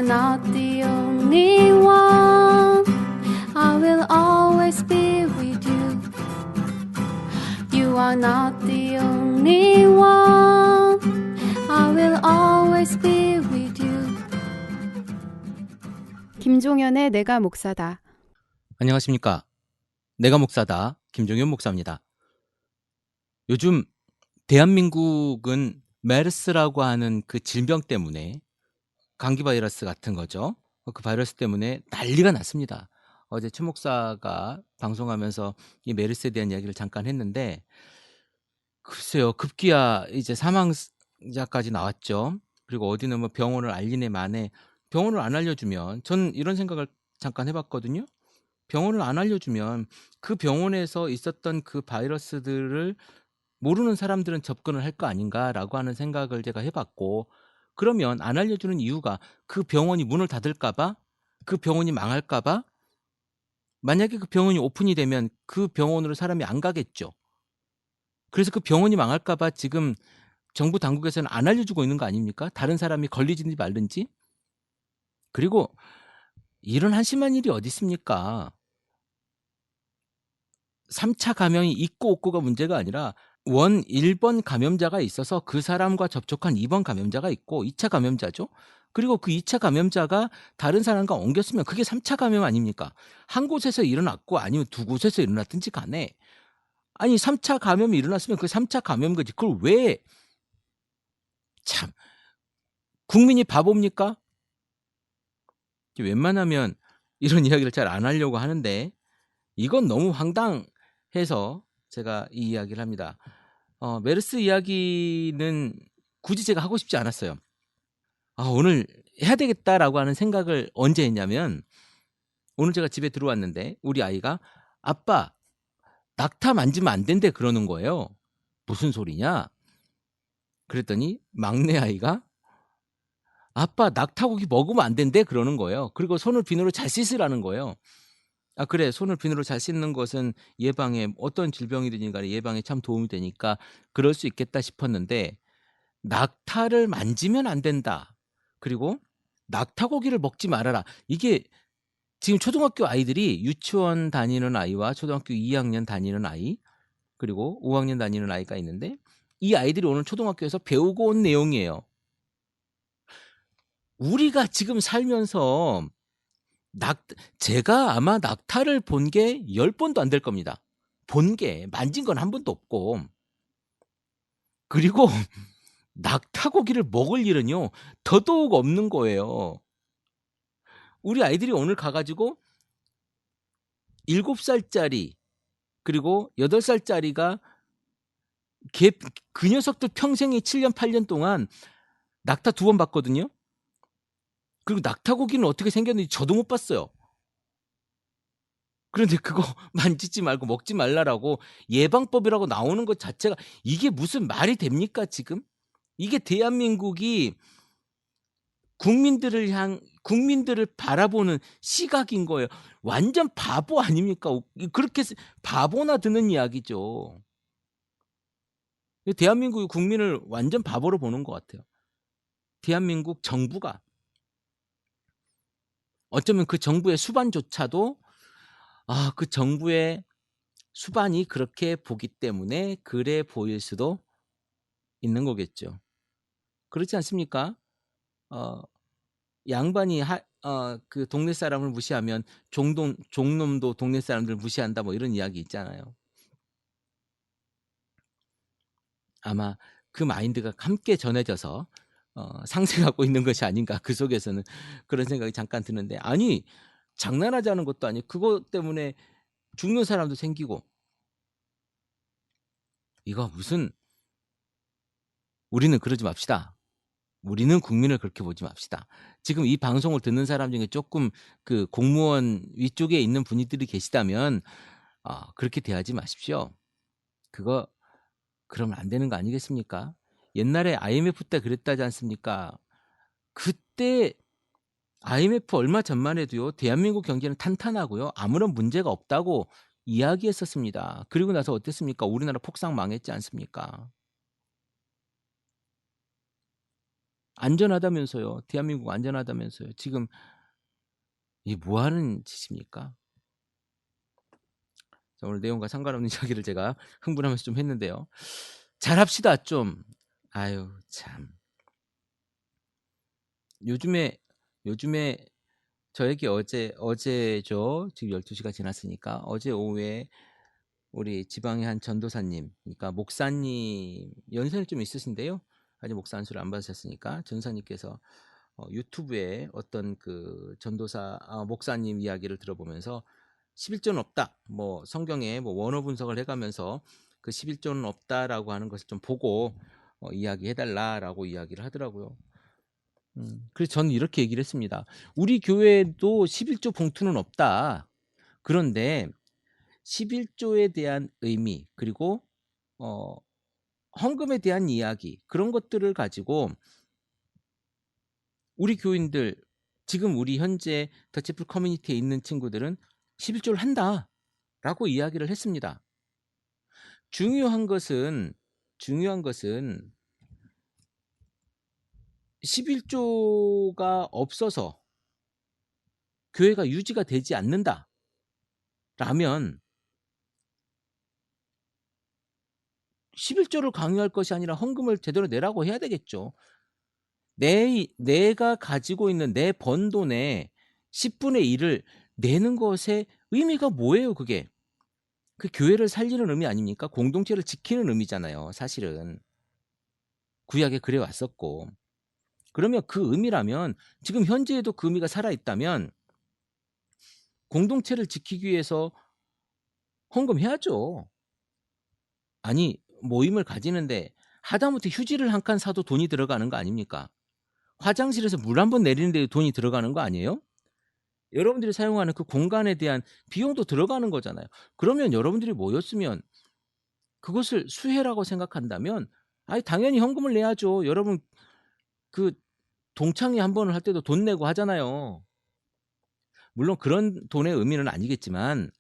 not the only one. I will always be with you. You are not the only one. I will always be with you. 김종현의 내가 목사다. 안녕하십니까. 내가 목사다. 김종현 목사입니다. 요즘 대한민국은 메르스라고 하는 그 질병 때문에, 감기 바이러스 같은 거죠. 그 바이러스 때문에 난리가 났습니다. 어제 최 목사가 방송하면서 이 메르스에 대한 이야기를 잠깐 했는데, 글쎄요, 급기야 이제 사망자까지 나왔죠. 그리고 어디는 뭐 병원을 알리네 마네. 병원을 안 알려주면, 전 이런 생각을 잠깐 해봤거든요. 병원을 안 알려주면 그 병원에서 있었던 그 바이러스들을 모르는 사람들은 접근을 할 거 아닌가라고 하는 생각을 제가 해봤고, 그러면 안 알려주는 이유가 그 병원이 문을 닫을까 봐, 그 병원이 망할까 봐. 만약에 그 병원이 오픈이 되면 그 병원으로 사람이 안 가겠죠. 그래서 그 병원이 망할까 봐 지금 정부 당국에서는 안 알려주고 있는 거 아닙니까? 다른 사람이 걸리든지 말든지. 그리고 이런 한심한 일이 어디 있습니까? 3차 감염이 있고 없고가 문제가 아니라 1번 감염자가 있어서 그 사람과 접촉한 2번 감염자가 있고 2차 감염자죠. 그리고 그 2차 감염자가 다른 사람과 옮겼으면 그게 3차 감염 아닙니까? 한 곳에서 일어났고 아니면 두 곳에서 일어났든지 간에, 아니 3차 감염이 일어났으면 그 3차 감염 거지. 그걸 왜, 참, 국민이 바보입니까? 웬만하면 이런 이야기를 잘 안 하려고 하는데 이건 너무 황당해서 제가 이 이야기를 합니다. 메르스 이야기는 굳이 제가 하고 싶지 않았어요. 오늘 해야 되겠다라고 하는 생각을 언제 했냐면, 오늘 제가 집에 들어왔는데 우리 아이가 아빠 낙타 만지면 안 된대 그러는 거예요. 무슨 소리냐? 그랬더니 막내 아이가 아빠 낙타고기 먹으면 안 된대 그러는 거예요. 그리고 손을 비누로 잘 씻으라는 거예요. 그래, 손을 비누로 잘 씻는 것은 예방에, 어떤 질병이든지 간에 예방에 참 도움이 되니까 그럴 수 있겠다 싶었는데, 낙타를 만지면 안 된다. 그리고 낙타고기를 먹지 말아라. 이게 지금 초등학교 아이들이, 유치원 다니는 아이와 초등학교 2학년 다니는 아이, 그리고 5학년 다니는 아이가 있는데, 이 아이들이 오늘 초등학교에서 배우고 온 내용이에요. 우리가 지금 살면서 제가 아마 낙타를 본 게 10번도 안 될 겁니다. 본 게, 만진 건 한 번도 없고. 그리고 낙타고기를 먹을 일은요, 더더욱 없는 거예요. 우리 아이들이 오늘 가가지고 7살짜리, 그리고 8살짜리가 그 녀석들 평생에 7년, 8년 동안 낙타 2번 봤거든요. 그리고 낙타고기는 어떻게 생겼는지 저도 못 봤어요. 그런데 그거 만지지 말고 먹지 말라라고 예방법이라고 나오는 것 자체가, 이게 무슨 말이 됩니까 지금? 이게 대한민국이 국민들을 바라보는 시각인 거예요. 완전 바보 아닙니까? 그렇게 바보나 드는 이야기죠. 대한민국이 국민을 완전 바보로 보는 것 같아요. 대한민국 정부가, 어쩌면 그 정부의 수반조차도 그 정부의 수반이 그렇게 보기 때문에 그래 보일 수도 있는 거겠죠. 그렇지 않습니까? 양반이 그 동네 사람을 무시하면 종놈도 동네 사람들 무시한다, 뭐 이런 이야기 있잖아요. 아마 그 마인드가 함께 전해져서 상생하고 있는 것이 아닌가, 그 속에서는 그런 생각이 잠깐 드는데, 아니 장난하자는 것도 아니고 그것 때문에 죽는 사람도 생기고, 이거 무슨, 우리는 그러지 맙시다. 우리는 국민을 그렇게 보지 맙시다. 지금 이 방송을 듣는 사람 중에 조금 그 공무원 위쪽에 있는 분들이 계시다면 그렇게 대하지 마십시오. 그러면 안 되는 거 아니겠습니까? 옛날에 IMF 때 그랬다지 않습니까? 그때 IMF 얼마 전만 해도요, 대한민국 경제는 탄탄하고요, 아무런 문제가 없다고 이야기했었습니다. 그리고 나서 어땠습니까? 우리나라 폭삭 망했지 않습니까? 안전하다면서요. 대한민국 안전하다면서요. 지금 이게 뭐 하는 짓입니까? 자, 오늘 내용과 상관없는 이야기를 제가 흥분하면서 좀 했는데요. 잘합시다 좀. 아유 참. 요즘에 저에게 어제죠. 지금 12시가 지났으니까 어제 오후에 우리 지방의 한 전도사님, 그러니까 목사님 연세는 좀 있으신데요. 아직 목사 안수를 안 받으셨으니까 전사님께서 유튜브에 어떤 그 전도사 목사님 이야기를 들어보면서 11조는 없다. 뭐 성경에 뭐 원어 분석을 해가면서 그 11조는 없다라고 하는 것을 좀 보고 이야기해달라라고 이야기를 하더라고요. 그래서 저는 이렇게 얘기를 했습니다. 우리 교회도 11조 봉투는 없다. 그런데 11조에 대한 의미 그리고 어, 헌금에 대한 이야기 그런 것들을 가지고 우리 교인들 지금 우리 현재 더치플 커뮤니티에 있는 친구들은 11조를 한다라고 이야기를 했습니다. 중요한 것은 11조가 없어서 교회가 유지가 되지 않는다 라면 11조를 강요할 것이 아니라 헌금을 제대로 내라고 해야 되겠죠. 내가 가지고 있는 내 번 돈의 10분의 1을 내는 것의 의미가 뭐예요, 그게? 그 교회를 살리는 의미 아닙니까? 공동체를 지키는 의미잖아요, 사실은. 구약에 그래 왔었고. 그러면 그 의미라면 지금 현재에도 그 의미가 살아있다면 공동체를 지키기 위해서 헌금해야죠. 아니, 모임을 가지는데 하다못해 휴지를 한 칸 사도 돈이 들어가는 거 아닙니까? 화장실에서 물 한 번 내리는데 돈이 들어가는 거 아니에요? 여러분들이 사용하는 그 공간에 대한 비용도 들어가는 거잖아요. 그러면 여러분들이 모였으면 그것을 수혜라고 생각한다면 아니 당연히 헌금을 내야죠. 여러분 그 동창회 한 번을 할 때도 돈 내고 하잖아요. 물론 그런 돈의 의미는 아니겠지만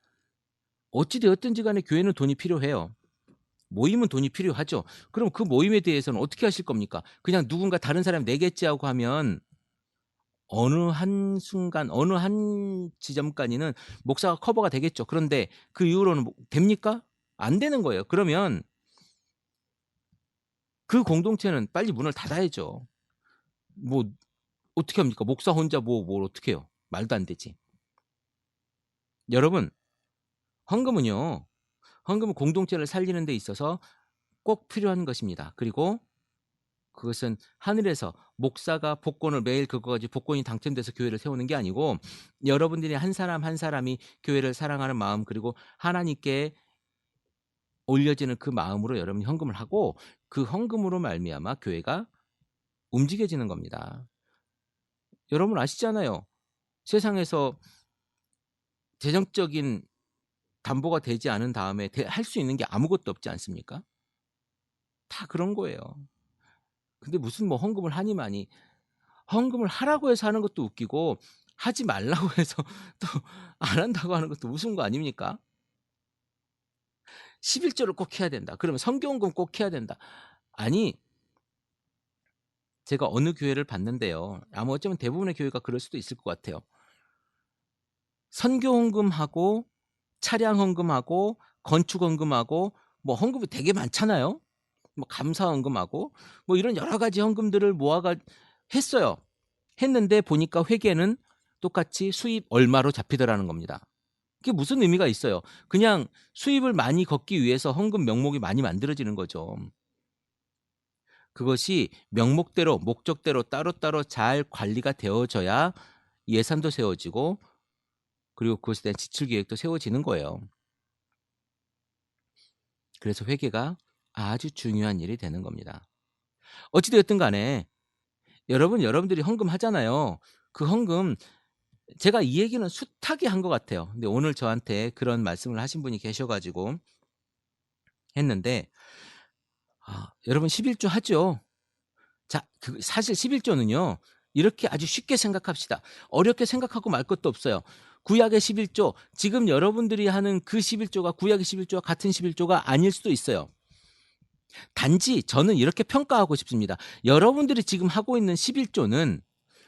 어찌 되었든지 간에 교회는 돈이 필요해요. 모임은 돈이 필요하죠. 그럼 그 모임에 대해서는 어떻게 하실 겁니까? 그냥 누군가 다른 사람이 내겠지 하고 하면 어느 한 순간 어느 한 지점까지는 목사가 커버가 되겠죠. 그런데 그 이후로는 됩니까? 안 되는 거예요. 그러면 그 공동체는 빨리 문을 닫아야죠. 뭐 어떻게 합니까? 목사 혼자 뭘 어떻게 해요? 말도 안 되지. 여러분, 헌금은요. 헌금은 공동체를 살리는 데 있어서 꼭 필요한 것입니다. 그리고 그것은 하늘에서 목사가 복권을 매일 그거 가지고 복권이 당첨돼서 교회를 세우는 게 아니고 여러분들이 한 사람 한 사람이 교회를 사랑하는 마음 그리고 하나님께 올려지는 그 마음으로 여러분이 헌금을 하고 그 헌금으로 말미암아 교회가 움직여지는 겁니다. 여러분 아시잖아요. 세상에서 재정적인 담보가 되지 않은 다음에 할 수 있는 게 아무것도 없지 않습니까? 다 그런 거예요. 근데 무슨 뭐 헌금을 하니마니 헌금을 하라고 해서 하는 것도 웃기고 하지 말라고 해서 또 안 한다고 하는 것도 우스운 거 아닙니까? 11조를 꼭 해야 된다. 그러면 선교헌금 꼭 해야 된다. 아니 제가 어느 교회를 봤는데요. 아마 어쩌면 대부분의 교회가 그럴 수도 있을 것 같아요. 선교헌금하고 차량헌금하고 건축헌금하고 뭐 헌금이 되게 많잖아요. 뭐 감사헌금하고 뭐 이런 여러 가지 헌금들을 모아가 했어요. 했는데 보니까 회계는 똑같이 수입 얼마로 잡히더라는 겁니다. 그게 무슨 의미가 있어요? 그냥 수입을 많이 걷기 위해서 헌금 명목이 많이 만들어지는 거죠. 그것이 명목대로 목적대로 따로따로 잘 관리가 되어져야 예산도 세워지고 그리고 그것에 대한 지출 계획도 세워지는 거예요. 그래서 회계가 아주 중요한 일이 되는 겁니다. 어찌되었든 간에 여러분들이 헌금 하잖아요. 그 헌금 제가 이 얘기는 숱하게 한 것 같아요. 근데 오늘 저한테 그런 말씀을 하신 분이 계셔가지고 했는데 여러분 11조 하죠. 자, 사실 11조는요. 이렇게 아주 쉽게 생각합시다. 어렵게 생각하고 말 것도 없어요. 구약의 11조, 지금 여러분들이 하는 그 11조가 구약의 11조와 같은 11조가 아닐 수도 있어요. 단지 저는 이렇게 평가하고 싶습니다. 여러분들이 지금 하고 있는 11조는,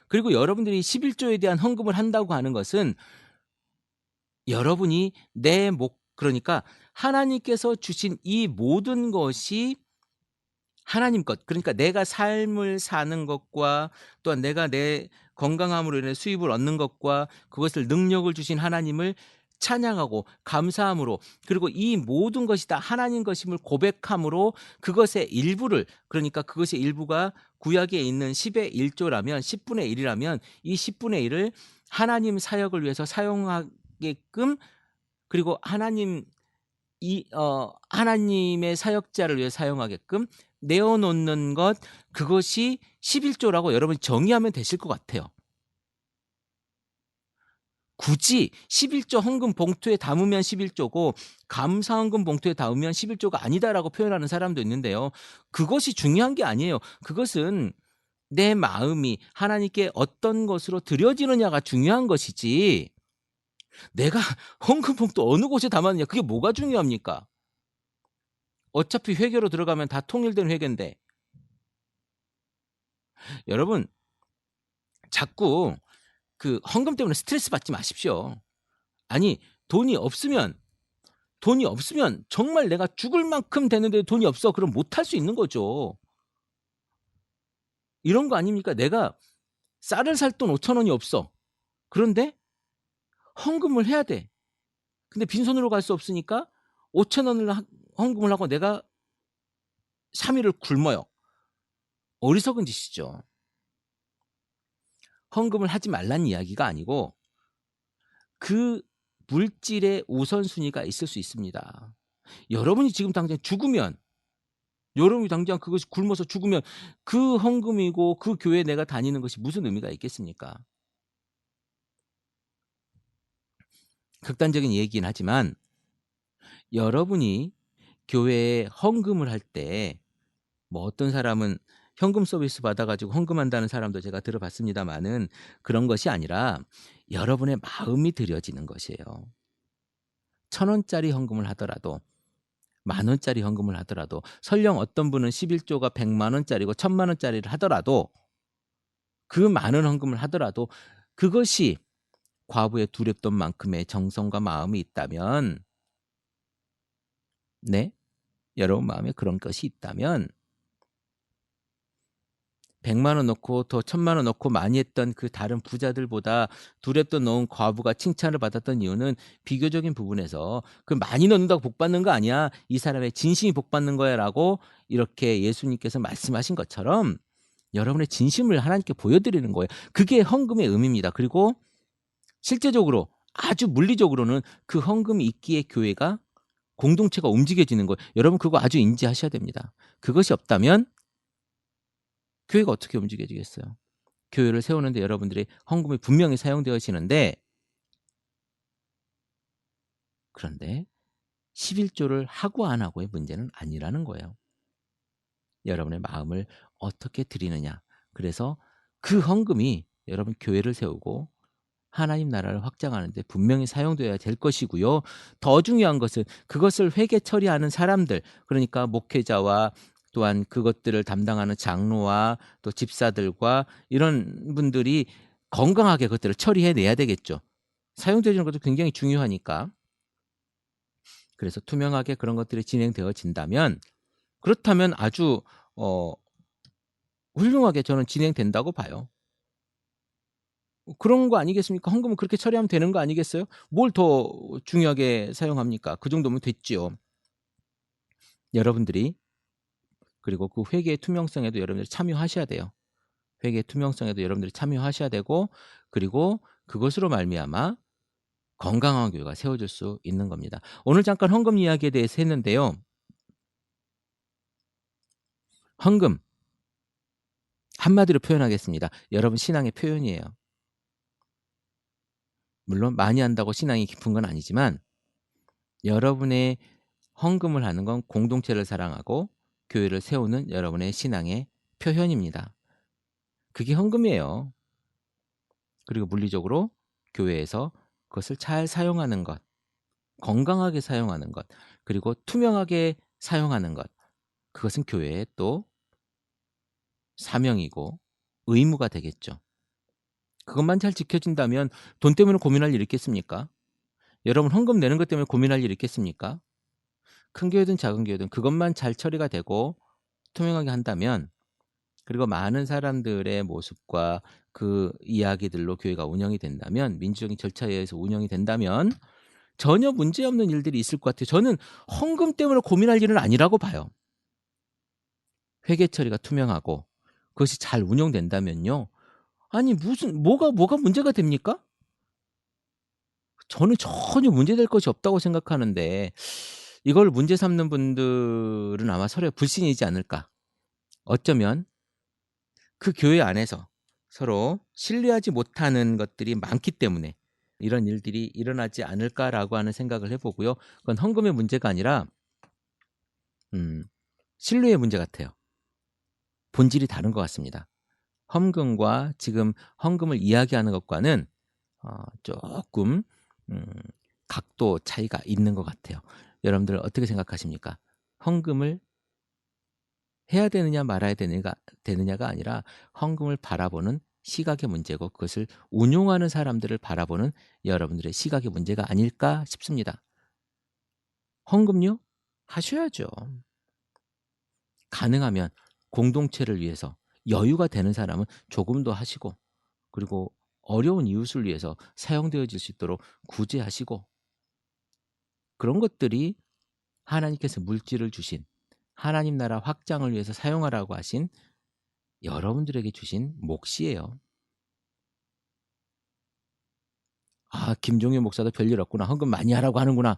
그리고 여러분들이 11조에 대한 헌금을 한다고 하는 것은 여러분이 그러니까 하나님께서 주신 이 모든 것이 하나님 것, 그러니까 내가 삶을 사는 것과 또한 내가 내 건강함으로 인해 수입을 얻는 것과 그것을 능력을 주신 하나님을 찬양하고 감사함으로, 그리고 이 모든 것이 다 하나님 것임을 고백함으로 그것의 일부를, 그러니까 그것의 일부가 구약에 있는 10의 1조라면 10분의 1이라면 이 10분의 1을 하나님 사역을 위해서 사용하게끔, 그리고 하나님의 사역자를 위해 사용하게끔 내어놓는 것, 그것이 11조라고 여러분이 정의하면 되실 것 같아요. 굳이 11조 헌금 봉투에 담으면 11조고 감사 헌금 봉투에 담으면 11조가 아니다라고 표현하는 사람도 있는데요. 그것이 중요한 게 아니에요. 그것은 내 마음이 하나님께 어떤 것으로 드려지느냐가 중요한 것이지, 내가 헌금 봉투 어느 곳에 담았느냐, 그게 뭐가 중요합니까? 어차피 회계로 들어가면 다 통일된 회계인데. 여러분, 자꾸 그 헌금 때문에 스트레스 받지 마십시오. 아니, 돈이 없으면 정말 내가 죽을 만큼 되는데 돈이 없어. 그럼 못할 수 있는 거죠. 이런 거 아닙니까? 내가 쌀을 살 돈 5천 원이 없어. 그런데 헌금을 해야 돼. 근데 빈손으로 갈 수 없으니까 5천 원을 헌금을 하고 내가 3일을 굶어요. 어리석은 짓이죠. 헌금을 하지 말란 이야기가 아니고 그 물질의 우선순위가 있을 수 있습니다. 여러분이 지금 당장 죽으면, 여러분이 당장 그것이 굶어서 죽으면 그 헌금이고 그 교회에 내가 다니는 것이 무슨 의미가 있겠습니까? 극단적인 얘기긴 하지만 여러분이 교회에 헌금을 할 때, 뭐 어떤 사람은 현금 서비스 받아가지고 헌금한다는 사람도 제가 들어봤습니다만은 그런 것이 아니라 여러분의 마음이 드려지는 것이에요. 1,000원짜리 헌금을 하더라도, 10,000원짜리 헌금을 하더라도, 설령 어떤 분은 11조가 100만 원짜리고 1,000만 원짜리를 하더라도, 그 많은 헌금을 하더라도 그것이 과부에 두렵던 만큼의 정성과 마음이 있다면, 네, 여러분 마음에 그런 것이 있다면 100만 원 넣고 더 1,000만 원 넣고 많이 했던 그 다른 부자들보다 두렵던 넣은 과부가 칭찬을 받았던 이유는 비교적인 부분에서 그 많이 넣는다고 복 받는 거 아니야, 이 사람의 진심이 복 받는 거야 라고 이렇게 예수님께서 말씀하신 것처럼 여러분의 진심을 하나님께 보여드리는 거예요. 그게 헌금의 의미입니다. 그리고 실제적으로 아주 물리적으로는 그 헌금이 있기에 교회가, 공동체가 움직여지는 거예요. 여러분 그거 아주 인지하셔야 됩니다. 그것이 없다면 교회가 어떻게 움직여지겠어요? 교회를 세우는데 여러분들이 헌금이 분명히 사용되어지는데, 그런데 11조를 하고 안 하고의 문제는 아니라는 거예요. 여러분의 마음을 어떻게 드리느냐. 그래서 그 헌금이 여러분 교회를 세우고 하나님 나라를 확장하는 데 분명히 사용되어야 될 것이고요. 더 중요한 것은 그것을 회계 처리하는 사람들, 그러니까 목회자와 또한 그것들을 담당하는 장로와 또 집사들과 이런 분들이 건강하게 그것들을 처리해내야 되겠죠. 사용되어지는 것도 굉장히 중요하니까. 그래서 투명하게 그런 것들이 진행되어진다면, 그렇다면 아주 훌륭하게 저는 진행된다고 봐요. 그런 거 아니겠습니까? 헌금은 그렇게 처리하면 되는 거 아니겠어요? 뭘 더 중요하게 사용합니까? 그 정도면 됐지요. 여러분들이, 그리고 그 회계의 투명성에도 여러분들이 참여하셔야 돼요. 회계의 투명성에도 여러분들이 참여하셔야 되고, 그리고 그것으로 말미암아 건강한 교회가 세워질 수 있는 겁니다. 오늘 잠깐 헌금 이야기에 대해서 했는데요. 헌금, 한마디로 표현하겠습니다. 여러분 신앙의 표현이에요. 물론 많이 한다고 신앙이 깊은 건 아니지만 여러분의 헌금을 하는 건 공동체를 사랑하고 교회를 세우는 여러분의 신앙의 표현입니다. 그게 헌금이에요. 그리고 물리적으로 교회에서 그것을 잘 사용하는 것, 건강하게 사용하는 것, 그리고 투명하게 사용하는 것, 그것은 교회의 또 사명이고 의무가 되겠죠. 그것만 잘 지켜진다면 돈 때문에 고민할 일 있겠습니까? 여러분 헌금 내는 것 때문에 고민할 일 있겠습니까? 큰 교회든 작은 교회든 그것만 잘 처리가 되고 투명하게 한다면, 그리고 많은 사람들의 모습과 그 이야기들로 교회가 운영이 된다면, 민주적인 절차에 의해서 운영이 된다면 전혀 문제없는 일들이 있을 것 같아요. 저는 헌금 때문에 고민할 일은 아니라고 봐요. 회계 처리가 투명하고 그것이 잘 운영된다면요. 아니 뭐가 문제가 됩니까? 저는 전혀 문제될 것이 없다고 생각하는데, 이걸 문제 삼는 분들은 아마 서로의 불신이지 않을까. 어쩌면 그 교회 안에서 서로 신뢰하지 못하는 것들이 많기 때문에 이런 일들이 일어나지 않을까라고 하는 생각을 해보고요. 그건 헌금의 문제가 아니라 신뢰의 문제 같아요. 본질이 다른 것 같습니다. 헌금과 지금 헌금을 이야기하는 것과는 조금 각도 차이가 있는 것 같아요. 여러분들 어떻게 생각하십니까? 헌금을 해야 되느냐 말아야 되느냐가 아니라 헌금을 바라보는 시각의 문제고, 그것을 운용하는 사람들을 바라보는 여러분들의 시각의 문제가 아닐까 싶습니다. 헌금요? 하셔야죠. 가능하면 공동체를 위해서 여유가 되는 사람은 조금 더 하시고, 그리고 어려운 이웃을 위해서 사용되어질 수 있도록 구제하시고, 그런 것들이 하나님께서 물질을 주신, 하나님 나라 확장을 위해서 사용하라고 하신 여러분들에게 주신 몫이에요. 아, 김종현 목사도 별일 없구나. 헌금 많이 하라고 하는구나.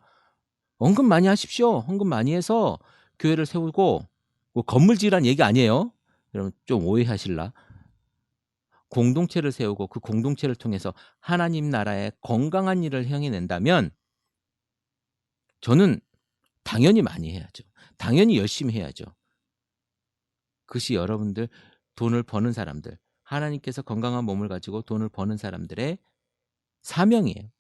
헌금 많이 하십시오. 헌금 많이 해서 교회를 세우고, 뭐 건물 지으란 얘기 아니에요. 여러분 좀 오해하실라. 공동체를 세우고 그 공동체를 통해서 하나님 나라의 건강한 일을 행해낸다면 저는 당연히 많이 해야죠. 당연히 열심히 해야죠. 그것이 여러분들 돈을 버는 사람들, 하나님께서 건강한 몸을 가지고 돈을 버는 사람들의 사명이에요.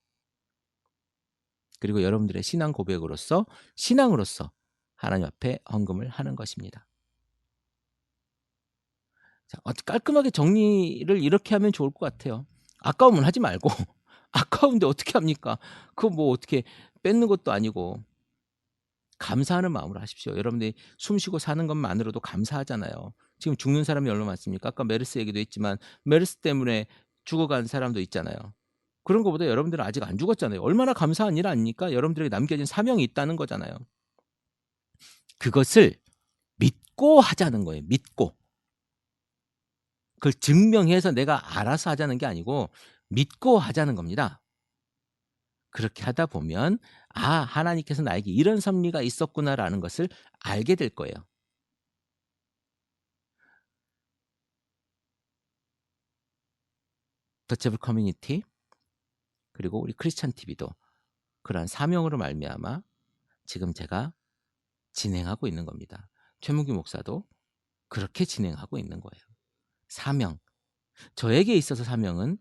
그리고 여러분들의 신앙 고백으로서, 신앙으로서 하나님 앞에 헌금을 하는 것입니다. 자, 깔끔하게 정리를 이렇게 하면 좋을 것 같아요. 아까우면 하지 말고 아까운데 어떻게 합니까? 그거 뭐 어떻게 뺏는 것도 아니고 감사하는 마음으로 하십시오. 여러분들이 숨쉬고 사는 것만으로도 감사하잖아요. 지금 죽는 사람이 얼마나 많습니까? 아까 메르스 얘기도 했지만 메르스 때문에 죽어간 사람도 있잖아요. 그런 것보다 여러분들은 아직 안 죽었잖아요. 얼마나 감사한 일 아닙니까? 여러분들에게 남겨진 사명이 있다는 거잖아요. 그것을 믿고 하자는 거예요. 믿고. 그걸 증명해서 내가 알아서 하자는 게 아니고 믿고 하자는 겁니다. 그렇게 하다 보면 하나님께서 나에게 이런 섭리가 있었구나라는 것을 알게 될 거예요. 더체블 커뮤니티, 그리고 우리 크리스찬 TV도 그러한 사명으로 말미암아 지금 제가 진행하고 있는 겁니다. 최문규 목사도 그렇게 진행하고 있는 거예요. 사명. 저에게 있어서 사명은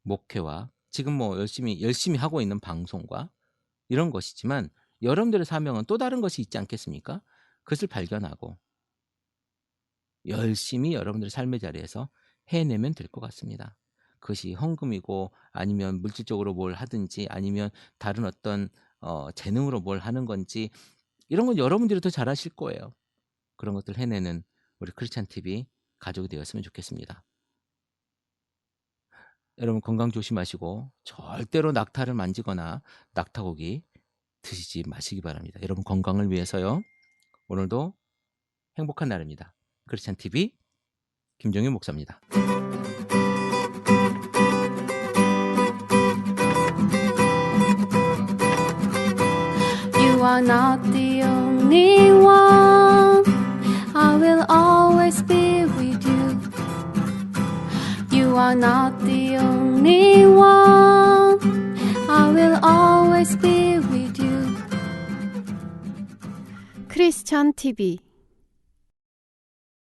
목회와 지금 뭐 열심히 하고 있는 방송과 이런 것이지만, 여러분들의 사명은 또 다른 것이 있지 않겠습니까? 그것을 발견하고 열심히 여러분들의 삶의 자리에서 해내면 될 것 같습니다. 그것이 헌금이고, 아니면 물질적으로 뭘 하든지, 아니면 다른 어떤 재능으로 뭘 하는 건지, 이런 건 여러분들이 더 잘하실 거예요. 그런 것들 해내는 우리 크리스찬 TV 가족이 되었으면 좋겠습니다. 여러분 건강 조심하시고 절대로 낙타를 만지거나 낙타고기 드시지 마시기 바랍니다. 여러분 건강을 위해서요. 오늘도 행복한 날입니다. 크리스찬 TV 김종현 목사입니다. You are not the only one. I will always be with you. You are not the only one. I will always be with you. 크리스천 TV